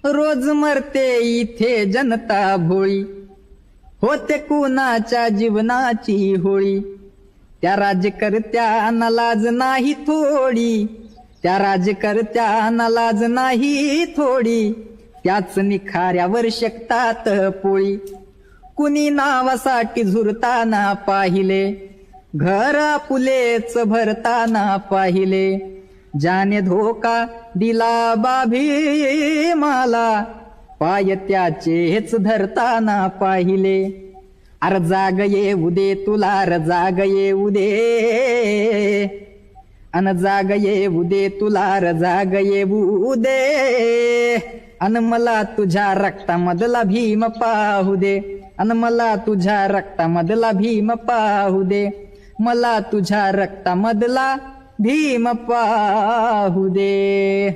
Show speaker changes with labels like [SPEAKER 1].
[SPEAKER 1] रोज मरते इथे जनता भोळी, होते कुणाच्या जीवनाची होळी. त्या राज्यकर्त्यांना लाज नाही थोडी, त्या राज्यकर्त्यांना लाज नाही थोडी. त्याच निखाऱ्यावर शेकतात पोळी. कुणी नावासाठी झुरताना पाहिले, घर आपुलेच भरताना पाहिले. ज्याने धोका दिला बाभी मला, पाय त्याचेच धरताना पाहिले. अर जाग येऊ दे तुला, र जाग येऊ दे, अन जाग येऊ दे तुला, र जाग येऊ दे. अन मला तुझ्या रक्तामधला भीम पाहू दे, अन मला तुझ्या रक्तामधला भीम पाहू दे. मला तुझ्या रक्तामधला भीम पाहू दे.